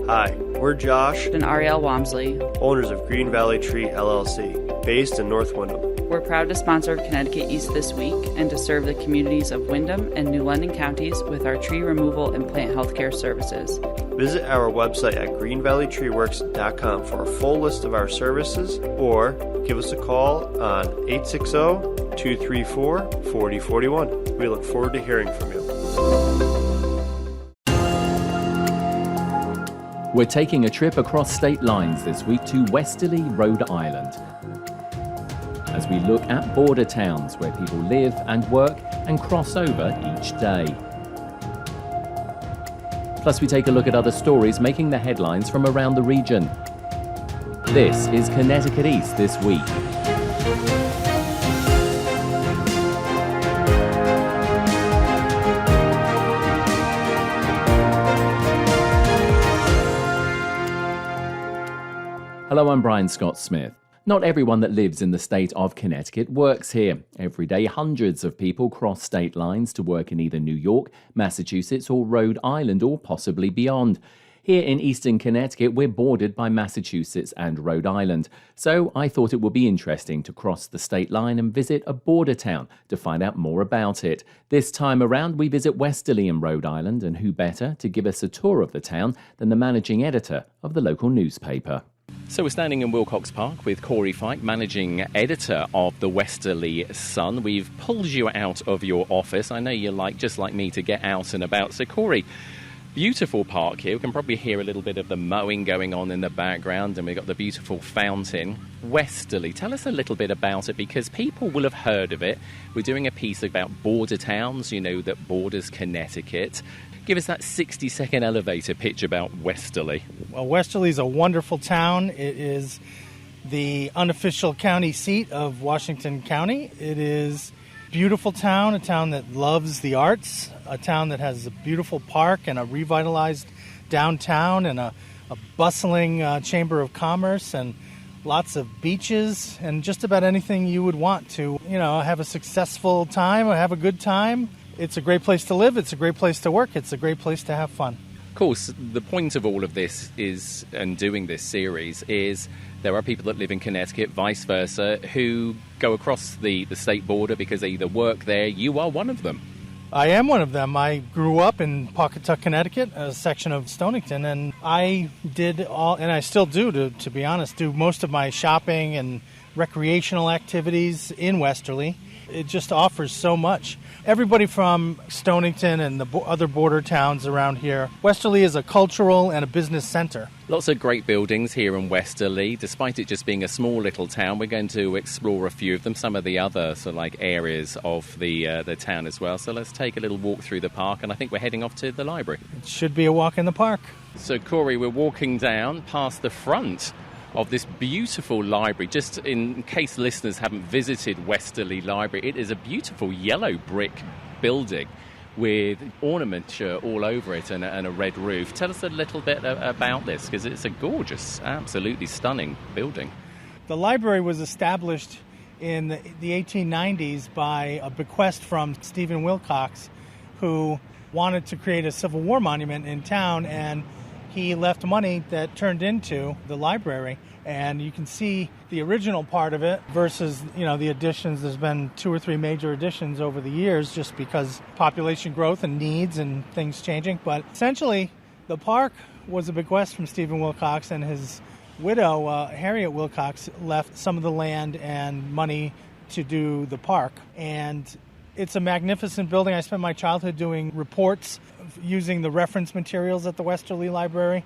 Hi, we're Josh and Ariel Wamsley, owners of Green Valley Tree LLC, based in North Windham. We're proud to sponsor Connecticut East This Week and to serve the communities of Windham and New London counties with our tree removal and plant healthcare services. Visit our website at greenvalleytreeworks.com for a full list of our services or give us a call on 860-234-4041. We look forward to hearing from you. We're taking a trip across state lines this week to Westerly, Rhode Island, as we look at border towns where people live and work and cross over each day. Plus, we take a look at other stories making the headlines from around the region. This is Connecticut East This Week. Hello, I'm Brian Scott Smith. Not everyone that lives in the state of Connecticut works here. Every day, hundreds of people cross state lines to work in either New York, Massachusetts, or Rhode Island, or possibly beyond. Here in eastern Connecticut, we're bordered by Massachusetts and Rhode Island. So I thought it would be interesting to cross the state line and visit a border town to find out more about it. This time around, we visit Westerly in Rhode Island, and who better to give us a tour of the town than the managing editor of the local newspaper. So we're standing in Wilcox Park with Corey Fike, managing editor of the Westerly Sun. We've pulled you out of your office. I know you like, just like me, to get out and about. So Corey, beautiful park here. We can probably hear a little bit of the mowing going on in the background, and we've got the beautiful fountain. Westerly, tell us a little bit about it, because people will have heard of it. We're doing a piece about border towns, that borders Connecticut. Give us that 60-second elevator pitch about Westerly. Well, Westerly is a wonderful town. It is the unofficial county seat of Washington County. It is a beautiful town, a town that loves the arts, a town that has a beautiful park and a revitalized downtown and a bustling chamber of commerce and lots of beaches and just about anything you would want to, have a successful time or have a good time. It's a great place to live. It's a great place to work. It's a great place to have fun. Of course, the point of all of this is, and doing this series, is there are people that live in Connecticut, vice versa, who go across the state border because they either work there. You are one of them. I am one of them. I grew up in Pawcatuck, Connecticut, a section of Stonington, and I did all, and I still do, to be honest, do most of my shopping and recreational activities in Westerly. It just offers so much. Everybody from Stonington and the other border towns around here, Westerly is a cultural and a business center. Lots of great buildings here in Westerly. Despite it just being a small little town, we're going to explore a few of them, some of the other areas of the town as well. So let's take a little walk through the park, and I think we're heading off to the library. It should be a walk in the park. So, Corey, we're walking down past the front of this beautiful library. Just in case listeners haven't visited Westerly Library, it is a beautiful yellow brick building with ornamenture all over it and a red roof. Tell us a little bit about this, because it's a gorgeous, absolutely stunning building. The library was established in the 1890s by a bequest from Stephen Wilcox, who wanted to create a Civil War monument in town, and he left money that turned into the library. And you can see the original part of it versus, the additions. There's been 2 or 3 major additions over the years just because population growth and needs and things changing. But essentially, the park was a bequest from Stephen Wilcox, and his widow, Harriet Wilcox, left some of the land and money to do the park. And it's a magnificent building. I spent my childhood doing reports using the reference materials at the Westerly Library,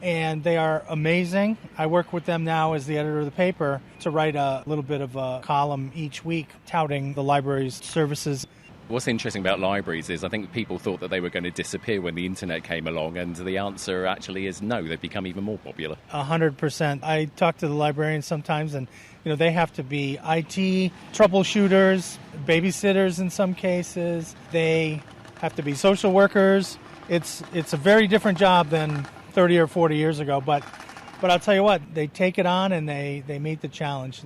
and they are amazing. I work with them now as the editor of the paper to write a little bit of a column each week touting the library's services. What's interesting about libraries is I think people thought that they were going to disappear when the internet came along, and the answer actually is no, they've become even more popular. 100%. I talk to the librarians sometimes, and they have to be IT troubleshooters, babysitters in some cases. They have to be social workers. It's a very different job than 30 or 40 years ago, but I'll tell you what, they take it on and they meet the challenge.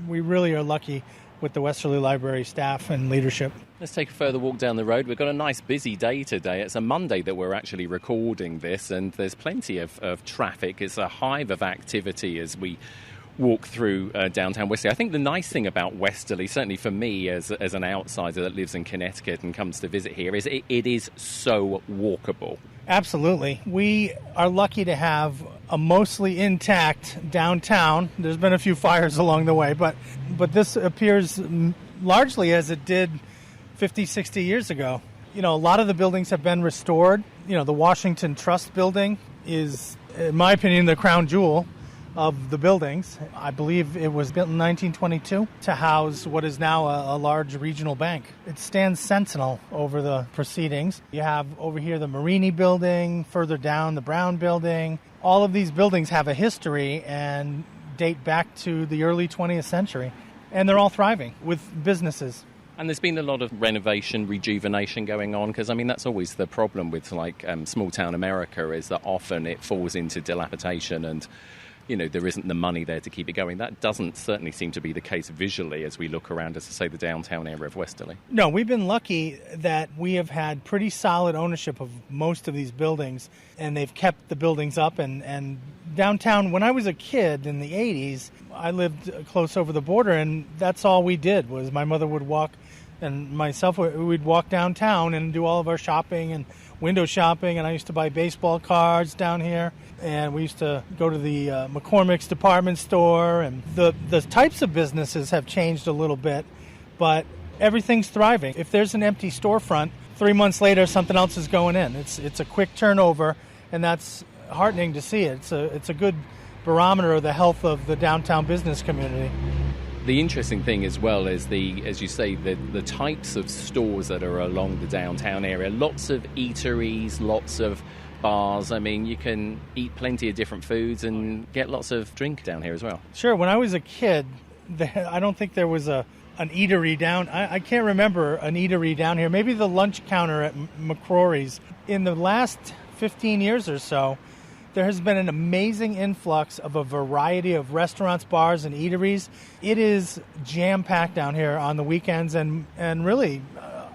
We really are lucky with the Westerly Library staff and leadership. Let's take a further walk down the road. We've got a nice busy day today. It's a Monday that we're actually recording this, and there's plenty of traffic. It's a hive of activity as we walk through downtown Westerly. I think the nice thing about Westerly, certainly for me as an outsider that lives in Connecticut and comes to visit here, is it is so walkable. Absolutely. We are lucky to have a mostly intact downtown. There's been a few fires along the way, but this appears largely as it did 50, 60 years ago. A lot of the buildings have been restored. The Washington Trust building is, in my opinion, the crown jewel of the buildings. I believe it was built in 1922 to house what is now a large regional bank. It stands sentinel over the proceedings. You have over here the Marini building, further down the Brown building. All of these buildings have a history and date back to the early 20th century. And they're all thriving with businesses. And there's been a lot of renovation, rejuvenation going on, because, that's always the problem with, small-town America, is that often it falls into dilapidation and there isn't the money there to keep it going. That doesn't certainly seem to be the case visually as we look around, as I say, the downtown area of Westerly. No, we've been lucky that we have had pretty solid ownership of most of these buildings, and they've kept the buildings up. And downtown, when I was a kid in the 80s, I lived close over the border, and that's all we did was my mother would walk, and myself, we'd walk downtown and do all of our shopping and window shopping, and I used to buy baseball cards down here, and we used to go to the McCormick's department store, and the types of businesses have changed a little bit, but everything's thriving. If there's an empty storefront, 3 months later something else is going in. It's a quick turnover, and that's heartening to see. It's a good barometer of the health of the downtown business community. The interesting thing as well is as you say, the types of stores that are along the downtown area. Lots of eateries, lots of bars. You can eat plenty of different foods and get lots of drink down here as well. Sure. When I was a kid, I don't think there was an eatery down. I can't remember an eatery down here. Maybe the lunch counter at McCrory's. In the last 15 years or so, there has been an amazing influx of a variety of restaurants, bars, and eateries. It is jam-packed down here on the weekends and really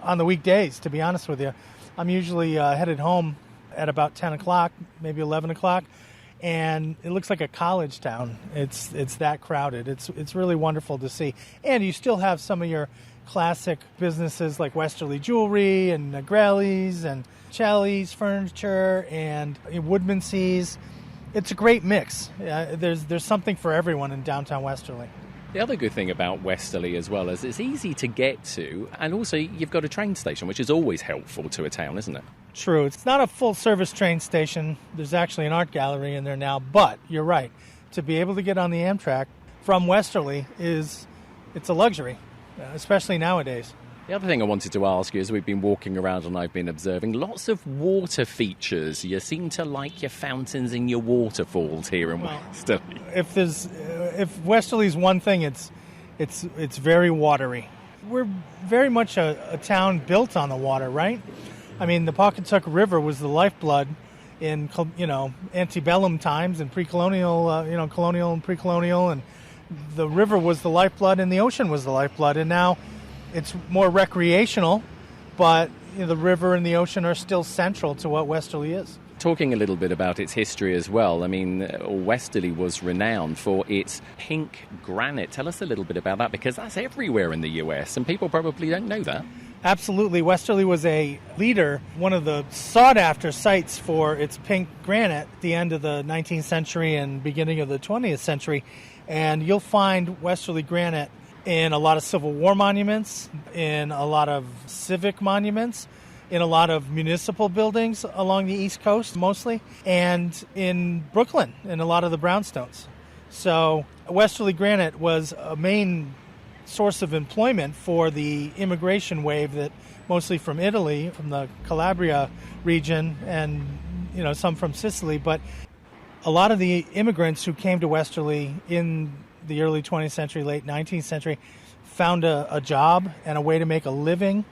on the weekdays, to be honest with you. I'm usually headed home at about 10 o'clock, maybe 11 o'clock, and it looks like a college town. It's that crowded. It's really wonderful to see. And you still have some of your classic businesses like Westerly Jewelry and Negrelli's and Chelly's Furniture and Woodmansey's. It's a great mix. There's something for everyone in downtown Westerly. The other good thing about Westerly as well is it's easy to get to, and also you've got a train station, which is always helpful to a town, isn't it? True. It's not a full-service train station. There's actually an art gallery in there now, but you're right. To be able to get on the Amtrak from Westerly it's a luxury, especially nowadays. The other thing I wanted to ask you, as we've been walking around and I've been observing, lots of water features. You seem to like your fountains and your waterfalls here in Westerly. If Westerly's one thing, it's very watery. We're very much a town built on the water, right? The Pawcatuck River was the lifeblood in antebellum times and pre-colonial, colonial and pre-colonial, and the river was the lifeblood and the ocean was the lifeblood, and now it's more recreational, but the river and the ocean are still central to what Westerly is. Talking a little bit about its history as well, Westerly was renowned for its pink granite. Tell us a little bit about that, because that's everywhere in the US, and people probably don't know that. Absolutely. Westerly was a leader, one of the sought-after sites for its pink granite at the end of the 19th century and beginning of the 20th century. And you'll find Westerly granite in a lot of Civil War monuments, in a lot of civic monuments, in a lot of municipal buildings along the East Coast mostly, and in Brooklyn in a lot of the brownstones. So Westerly granite was a main source of employment for the immigration wave that mostly from Italy, from the Calabria region, and some from Sicily. But a lot of the immigrants who came to Westerly in the early 20th century, late 19th century, found a job and a way to make a living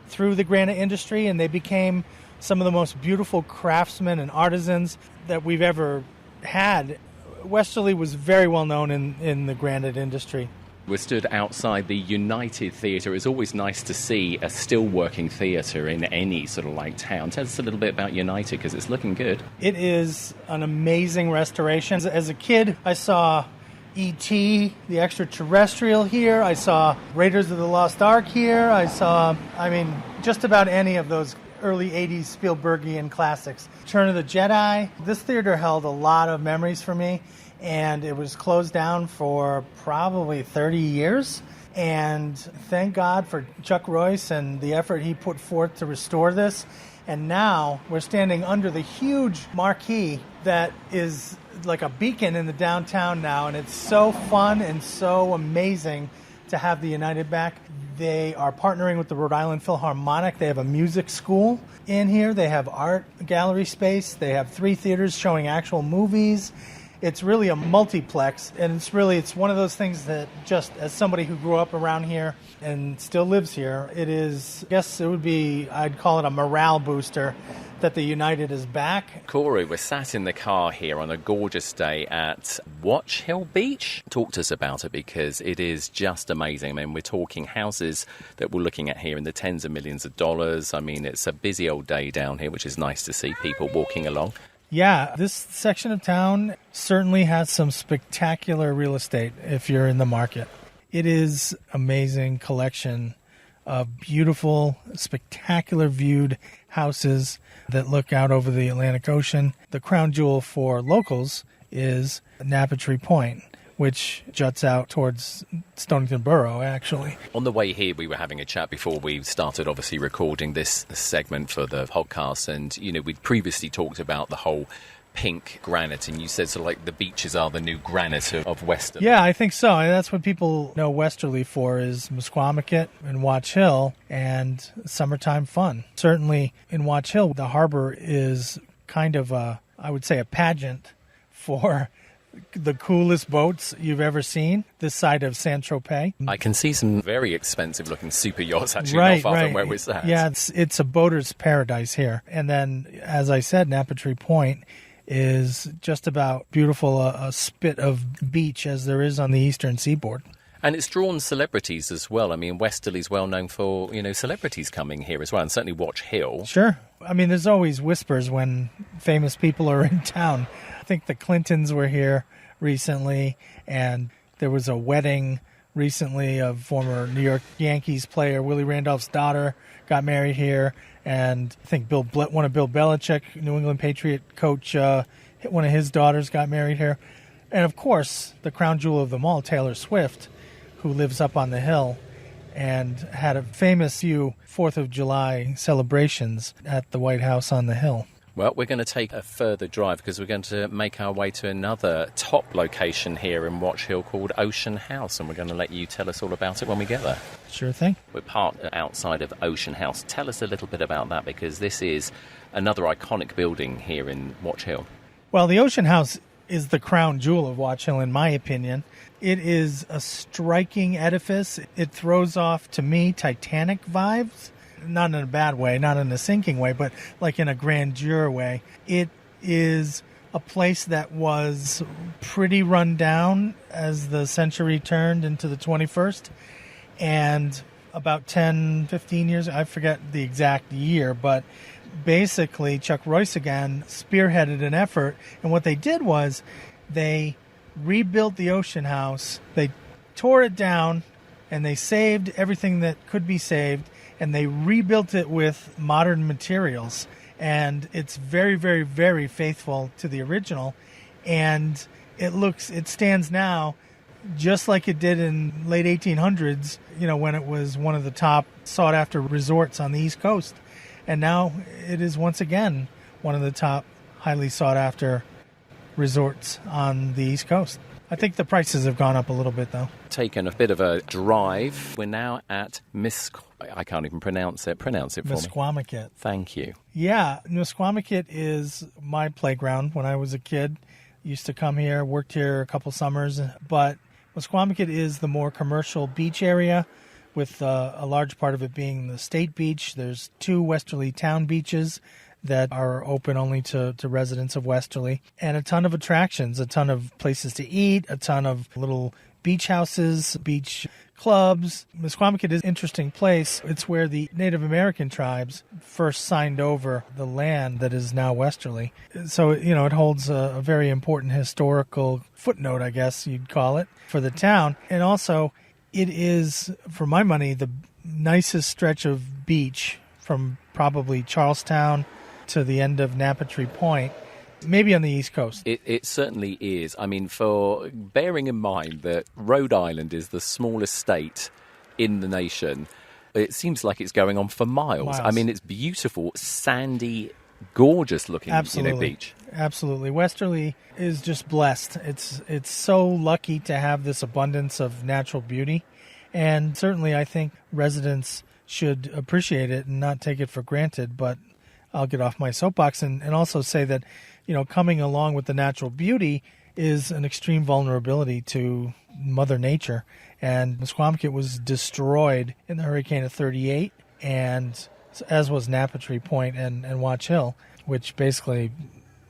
through the granite industry, and they became some of the most beautiful craftsmen and artisans that we've ever had. Westerly was very well known in the granite industry. We're stood outside the United Theatre. It's always nice to see a still working theatre in any sort of like town. Tell us a little bit about United, because it's looking good. It is an amazing restoration. As a kid, I saw E.T., the extraterrestrial here. I saw Raiders of the Lost Ark here. I saw, just about any of those early 80s Spielbergian classics. Return of the Jedi. This theater held a lot of memories for me, and it was closed down for probably 30 years. And thank God for Chuck Royce and the effort he put forth to restore this. And now we're standing under the huge marquee that is like a beacon in the downtown now, and it's so fun and so amazing to have the United back. They are partnering with the Rhode Island Philharmonic. They have a music school in here. They have art gallery space. They have 3 theaters showing actual movies. It's really a multiplex, and it's one of those things that, just as somebody who grew up around here and still lives here, I'd call it a morale booster that the United is back. Corey, we're sat in the car here on a gorgeous day at Watch Hill Beach. Talk to us about it, because it is just amazing. We're talking houses that we're looking at here in the tens of millions of dollars. It's a busy old day down here, which is nice to see people walking along. Yeah, this section of town certainly has some spectacular real estate if you're in the market. It is amazing collection of beautiful, spectacular viewed houses that look out over the Atlantic Ocean. The crown jewel for locals is Napa Tree Point, which juts out towards Stonington Borough, actually. On the way here, we were having a chat before we started, obviously, recording this segment for the podcast. And, we'd previously talked about the whole pink granite, and you said sort of like the beaches are the new granite of Westerly. Yeah, I think so. And that's what people know Westerly for, is Mesquamaket and Watch Hill and summertime fun. Certainly in Watch Hill, the harbor is kind of a pageant for the coolest boats you've ever seen this side of Saint-Tropez. I can see some very expensive looking super yachts actually not far from where we're sat. Yeah, it's a boater's paradise here. And then, as I said, Napa Tree Point is just about beautiful, a spit of beach as there is on the eastern seaboard. And it's drawn celebrities as well. Westerly's well known for, celebrities coming here as well, and certainly Watch Hill. Sure. There's always whispers when famous people are in town. I think the Clintons were here recently, and there was a wedding recently of former New York Yankees player Willie Randolph's daughter got married here, and I think one of Bill Belichick, New England Patriot coach, one of his daughters got married here. And of course, the crown jewel of them all, Taylor Swift, who lives up on the hill and had a famous few 4th of July celebrations at the White House on the Hill. Well, we're going to take a further drive because we're going to make our way to another top location here in Watch Hill called Ocean House, and we're going to let you tell us all about it when we get there. Sure thing. We're parked outside of Ocean House. Tell us a little bit about that, because this is another iconic building here in Watch Hill. Well, the Ocean House is the crown jewel of Watch Hill, in my opinion. It is a striking edifice. It throws off, to me, Titanic vibes. Not in a bad way, not in a sinking way, but like in a grandeur way. It is a place that was pretty run down as the century turned into the 21st. And about 10, 15 years, I forget the exact year, but basically Chuck Royce again spearheaded an effort. And what they did was they rebuilt the Ocean House. They tore it down and they saved everything that could be saved. And they rebuilt it with modern materials. And it's very, very, very faithful to the original. And it stands now just like it did in late 1800s, when it was one of the top sought-after resorts on the East Coast. And now it is once again one of the top highly sought-after resorts on the East Coast. I think the prices have gone up a little bit, though. Taken a bit of a drive. We're now at I can't even pronounce it. Pronounce it for me. Mesquamaket. Thank you. Yeah, Mesquamaket is my playground when I was a kid. Used to come here, worked here a couple summers. But Mesquamaket is the more commercial beach area, with a large part of it being the state beach. There's 2 westerly town beaches that are open only to residents of Westerly, and a ton of attractions, a ton of places to eat, a ton of little beach houses, beach clubs. Misquamicut is an interesting place. It's where the Native American tribes first signed over the land that is now Westerly. So, it holds a very important historical footnote, I guess you'd call it, for the town. And also, it is, for my money, the nicest stretch of beach from probably Charlestown to the end of Napatree Point, maybe on the East Coast. It certainly is. I mean, for bearing in mind that Rhode Island is the smallest state in the nation, it seems like it's going on for miles. I mean, it's beautiful, sandy, gorgeous-looking beach. Absolutely. Westerly is just blessed. It's so lucky to have this abundance of natural beauty, and certainly I think residents should appreciate it and not take it for granted, but I'll get off my soapbox and also say that, coming along with the natural beauty is an extreme vulnerability to Mother Nature. And Misquamicut was destroyed in the hurricane of 38, and as was Napatree Point and Watch Hill, which basically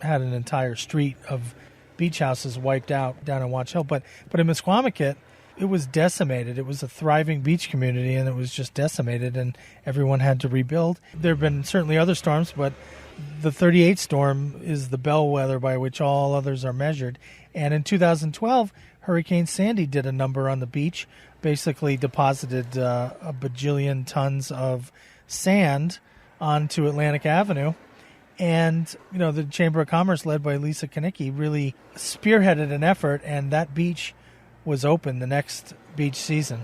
had an entire street of beach houses wiped out down in Watch Hill. But in Misquamicut, it was decimated. It was a thriving beach community, and it was just decimated, and everyone had to rebuild. There have been certainly other storms, but the 38 storm is the bellwether by which all others are measured. And in 2012, Hurricane Sandy did a number on the beach, basically deposited a bajillion tons of sand onto Atlantic Avenue. And, the Chamber of Commerce, led by Lisa Kanicki, really spearheaded an effort, and that beach was open the next beach season.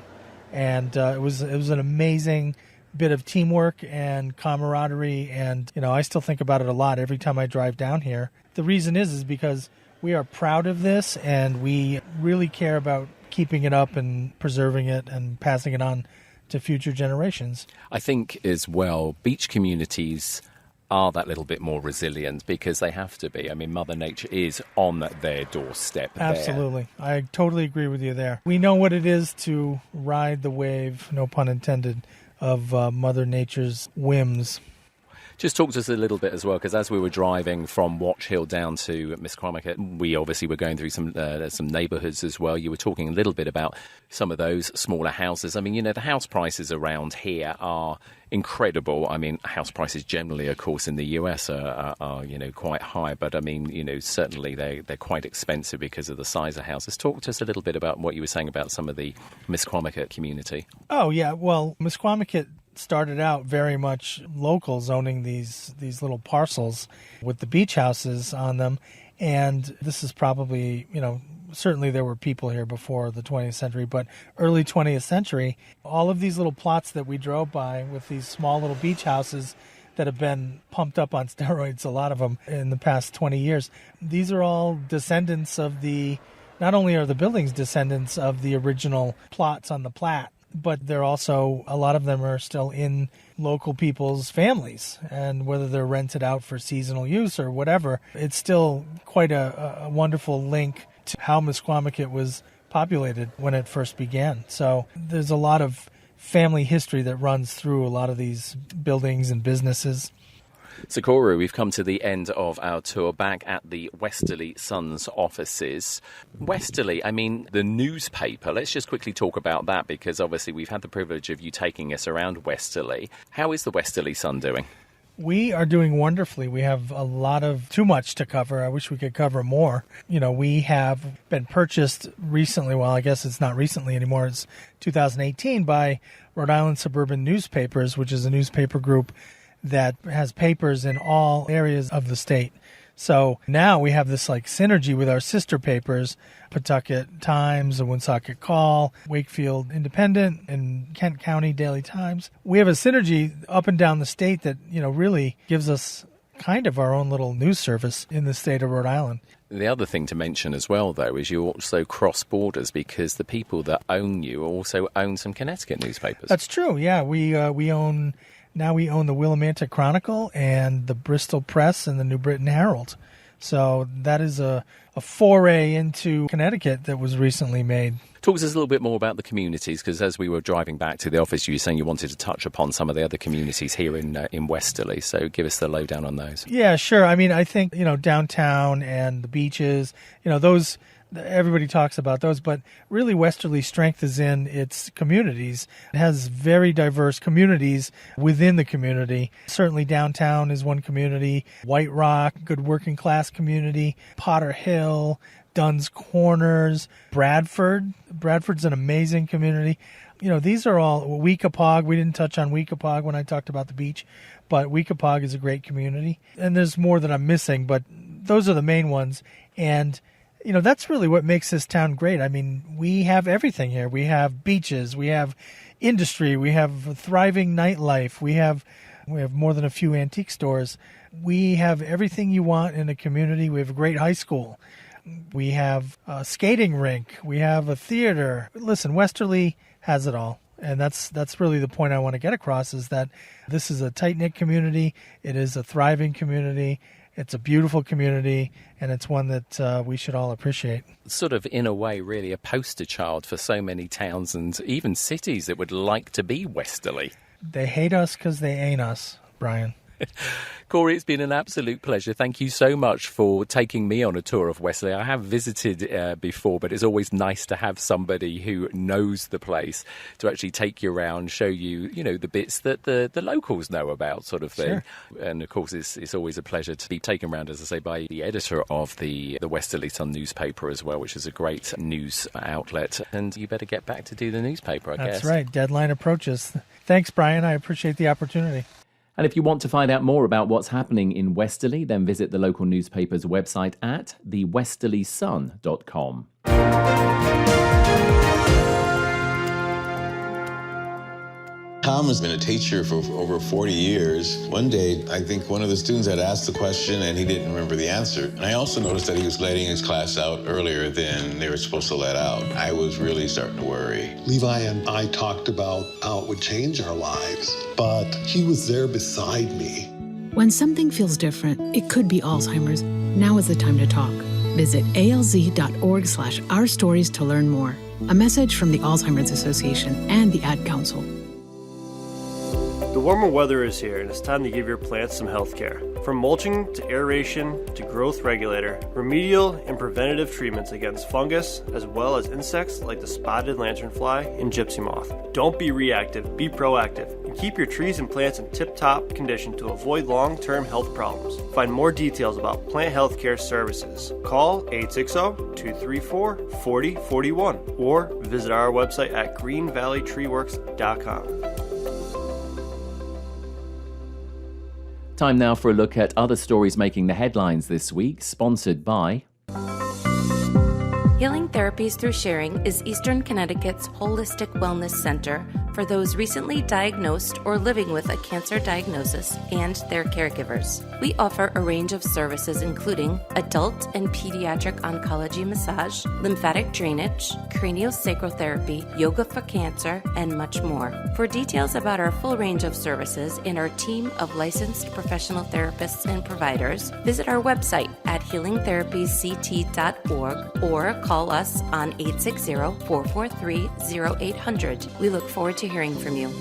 And it was an amazing bit of teamwork and camaraderie, and I still think about it a lot every time I drive down here. The reason is because we are proud of this, and we really care about keeping it up and preserving it and passing it on to future generations. I think as well, beach communities are that little bit more resilient because they have to be. I mean, Mother Nature is on their doorstep. Absolutely. I totally agree with you there. We know what it is to ride the wave, no pun intended, of Mother Nature's whims. Just talk to us a little bit as well, because as we were driving from Watch Hill down to Misquamicut, we obviously were going through some neighbourhoods as well. You were talking a little bit about some of those smaller houses. I mean, the house prices around here are incredible. I mean, house prices generally, of course, in the US are quite high, but I mean, certainly they're quite expensive because of the size of houses. Talk to us a little bit about what you were saying about some of the Misquamicut community. Oh, yeah. Well, Misquamicut started out very much locals owning these little parcels with the beach houses on them. And this is probably, certainly there were people here before the 20th century, but early 20th century, all of these little plots that we drove by with these small little beach houses that have been pumped up on steroids, a lot of them in the past 20 years. These are all descendants of not only are the buildings descendants of the original plots on the Platte, but they're also, a lot of them are still in local people's families, and whether they're rented out for seasonal use or whatever, it's still quite a wonderful link to how Misquamicut was populated when it first began. So there's a lot of family history that runs through a lot of these buildings and businesses. So, Corey, we've come to the end of our tour back at the Westerly Sun's offices. Westerly, I mean, the newspaper, let's just quickly talk about that because obviously we've had the privilege of you taking us around Westerly. How is the Westerly Sun doing? We are doing wonderfully. We have too much to cover. I wish we could cover more. We have been purchased recently, well, I guess it's not recently anymore, it's 2018, by Rhode Island Suburban Newspapers, which is a newspaper group that has papers in all areas of the state. So now we have this synergy with our sister papers, Pawtucket Times, the Woonsocket Call, Wakefield Independent, and Kent County Daily Times. We have a synergy up and down the state that, really gives us kind of our own little news service in the state of Rhode Island. The other thing to mention as well, though, is you also cross borders because the people that own you also own some Connecticut newspapers. That's true, yeah. We own the Willimantic Chronicle and the Bristol Press and the New Britain Herald. So that is a foray into Connecticut that was recently made. Talk to us a little bit more about the communities, because as we were driving back to the office, you were saying you wanted to touch upon some of the other communities here in Westerly. So give us the lowdown on those. Yeah, sure. I mean, I think, downtown and the beaches, those, everybody talks about those, but really Westerly's strength is in its communities. It has very diverse communities within the community. Certainly downtown is one community, White Rock, good working class community, Potter Hill, Dunn's Corners, Bradford. Bradford's an amazing community. These are all, Weekapaug, we didn't touch on Weekapaug when I talked about the beach, but Weekapaug is a great community. And there's more that I'm missing, but those are the main ones. And that's really what makes this town great. I mean, we have everything here. We have beaches, we have industry, we have thriving nightlife, we have more than a few antique stores. We have everything you want in a community. We have a great high school. We have a skating rink. We have a theater. Listen, Westerly has it all. And that's really the point I want to get across, is that this is a tight-knit community. It is a thriving community. It's a beautiful community, and it's one that we should all appreciate. Sort of, in a way, really a poster child for so many towns and even cities that would like to be Westerly. They hate us because they ain't us, Brian. Corey, it's been an absolute pleasure. Thank you so much for taking me on a tour of Westerly. I have visited before, but it's always nice to have somebody who knows the place to actually take you around, show you, the bits that the locals know about, sort of thing. Sure. And of course, it's always a pleasure to be taken around, as I say, by the editor of the Westerly Sun newspaper as well, which is a great news outlet. And you better get back to do the newspaper, I guess. That's right. Deadline approaches. Thanks, Brian. I appreciate the opportunity. And if you want to find out more about what's happening in Westerly, then visit the local newspaper's website at thewesterlysun.com. Tom has been a teacher for over 40 years. One day, I think one of the students had asked the question and he didn't remember the answer. And I also noticed that he was letting his class out earlier than they were supposed to let out. I was really starting to worry. Levi and I talked about how it would change our lives, but he was there beside me. When something feels different, it could be Alzheimer's. Now is the time to talk. Visit alz.org/ourstories to learn more. A message from the Alzheimer's Association and the Ad Council. The warmer weather is here, and it's time to give your plants some health care. From mulching to aeration to growth regulator, remedial and preventative treatments against fungus, as well as insects like the spotted lanternfly and gypsy moth. Don't be reactive, be proactive, and keep your trees and plants in tip-top condition to avoid long-term health problems. Find more details about plant health care services. Call 860-234-4041 or visit our website at greenvalleytreeworks.com. Time now for a look at other stories making the headlines this week, sponsored by... Healing Therapies Through Sharing is Eastern Connecticut's holistic wellness center for those recently diagnosed or living with a cancer diagnosis and their caregivers. We offer a range of services including adult and pediatric oncology massage, lymphatic drainage, craniosacral therapy, yoga for cancer, and much more. For details about our full range of services and our team of licensed professional therapists and providers, visit our website at healingtherapiesct.org or call us on 860-443-0800. We look forward to hearing from you.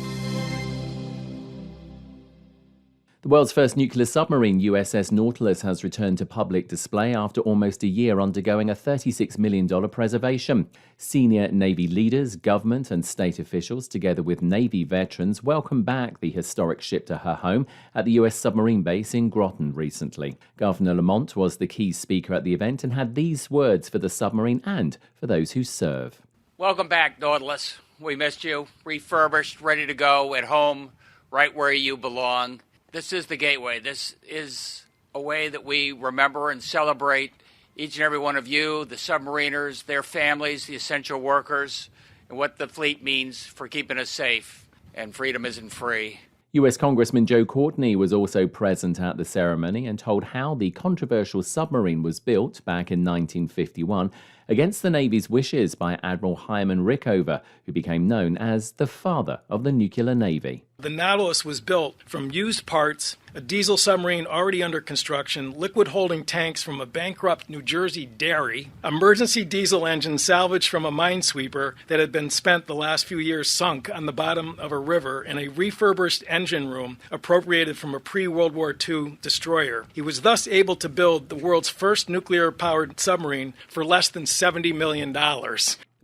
The world's first nuclear submarine, USS Nautilus, has returned to public display after almost a year undergoing a $36 million preservation. Senior Navy leaders, government and state officials, together with Navy veterans, welcomed back the historic ship to her home at the US submarine base in Groton recently. Governor Lamont was the key speaker at the event and had these words for the submarine and for those who serve. Welcome back, Nautilus. We missed you. Refurbished, ready to go, at home, right where you belong. This is the gateway. This is a way that we remember and celebrate each and every one of you, the submariners, their families, the essential workers, and what the fleet means for keeping us safe. And freedom isn't free. US Congressman Joe Courtney was also present at the ceremony and told how the controversial submarine was built back in 1951 against the Navy's wishes by Admiral Hyman Rickover, who became known as the father of the nuclear navy. The Nautilus was built from used parts, a diesel submarine already under construction, liquid-holding tanks from a bankrupt New Jersey dairy, emergency diesel engine salvaged from a minesweeper that had been spent the last few years sunk on the bottom of a river, and a refurbished engine room appropriated from a pre-World War II destroyer. He was thus able to build the world's first nuclear-powered submarine for less than $70 million.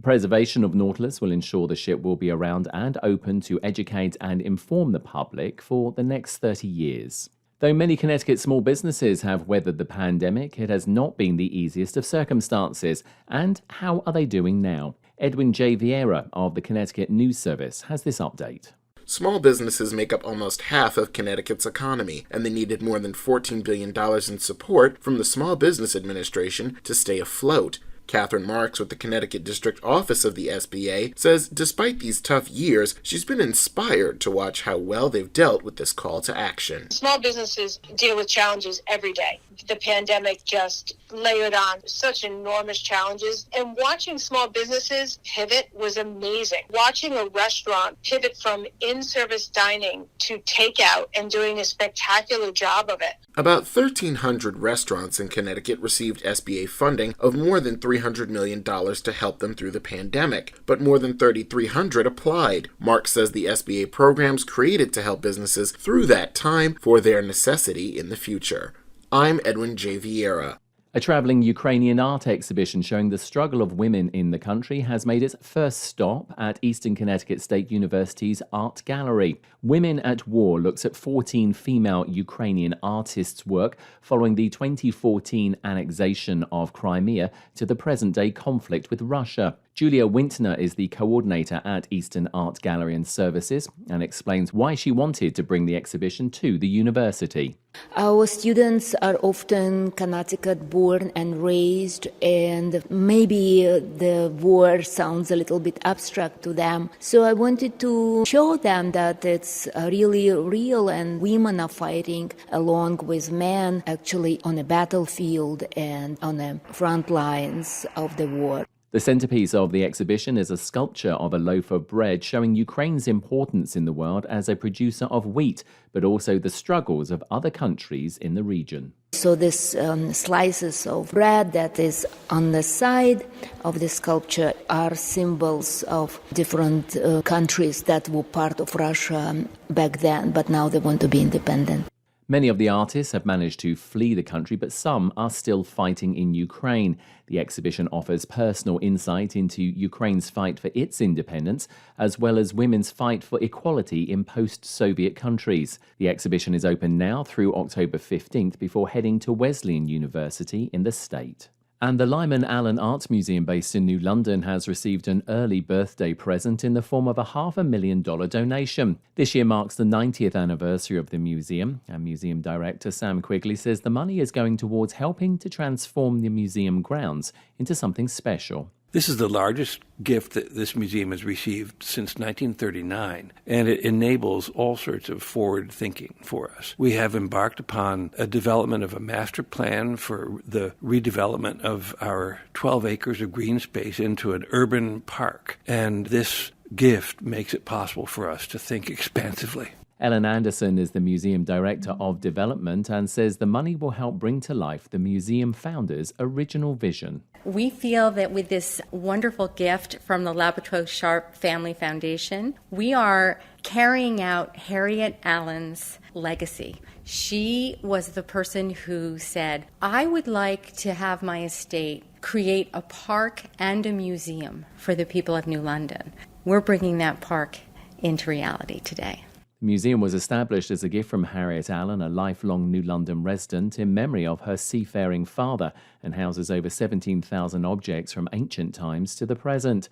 Preservation of Nautilus will ensure the ship will be around and open to educate and inform the public for the next 30 years. Though many Connecticut small businesses have weathered the pandemic, it has not been the easiest of circumstances. And how are they doing now? Edwin J. Vieira of the Connecticut News Service has this update. Small businesses make up almost half of Connecticut's economy, and they needed more than $14 billion in support from the Small Business Administration to stay afloat. Catherine Marks with the Connecticut District Office of the SBA says despite these tough years, she's been inspired to watch how well they've dealt with this call to action. Small businesses deal with challenges every day. The pandemic just layered on such enormous challenges, and watching small businesses pivot was amazing. Watching a restaurant pivot from in-service dining to takeout and doing a spectacular job of it. About 1,300 restaurants in Connecticut received SBA funding of more than $300 million to help them through the pandemic, but more than 3,300 applied. Mark says the SBA programs created to help businesses through that time for their necessity in the future. I'm Edwin J. Vieira. A travelling Ukrainian art exhibition showing the struggle of women in the country has made its first stop at Eastern Connecticut State University's Art Gallery. Women at War looks at 14 female Ukrainian artists' work following the 2014 annexation of Crimea to the present-day conflict with Russia. Julia Wintner is the coordinator at Eastern Art Gallery and Services and explains why she wanted to bring the exhibition to the university. Our students are often Connecticut born and raised, and maybe the war sounds a little bit abstract to them. So I wanted to show them that it's really real, and women are fighting along with men actually on a battlefield and on the front lines of the war. The centerpiece of the exhibition is a sculpture of a loaf of bread showing Ukraine's importance in the world as a producer of wheat, but also the struggles of other countries in the region. So this slices of bread that is on the side of the sculpture are symbols of different countries that were part of Russia back then, but now they want to be independent. Many of the artists have managed to flee the country, but some are still fighting in Ukraine. The exhibition offers personal insight into Ukraine's fight for its independence, as well as women's fight for equality in post-Soviet countries. The exhibition is open now through October 15th before heading to Wesleyan University in the state. And the Lyman Allen Arts Museum based in New London has received an early birthday present in the form of a $500,000 donation. This year marks the 90th anniversary of the museum, and museum director Sam Quigley says the money is going towards helping to transform the museum grounds into something special. This is the largest gift that this museum has received since 1939, and it enables all sorts of forward thinking for us. We have embarked upon a development of a master plan for the redevelopment of our 12 acres of green space into an urban park, and this gift makes it possible for us to think expansively. Ellen Anderson is the Museum Director of Development and says the money will help bring to life the museum founder's original vision. We feel that with this wonderful gift from the Laboratory Sharp Family Foundation, we are carrying out Harriet Allen's legacy. She was the person who said, I would like to have my estate create a park and a museum for the people of New London. We're bringing that park into reality today. The museum was established as a gift from Harriet Allen, a lifelong New London resident, in memory of her seafaring father, and houses over 17,000 objects from ancient times to the present.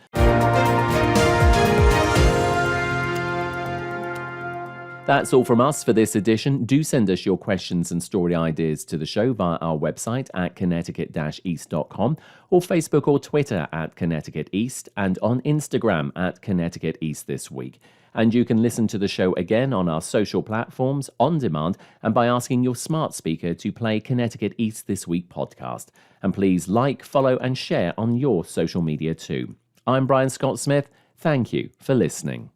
That's all from us for this edition. Do send us your questions and story ideas to the show via our website at connecticut-east.com or Facebook or Twitter at Connecticut East and on Instagram at Connecticut East This Week. And you can listen to the show again on our social platforms, on demand, and by asking your smart speaker to play Connecticut East This Week podcast. And please like, follow, and share on your social media too. I'm Brian Scott Smith. Thank you for listening.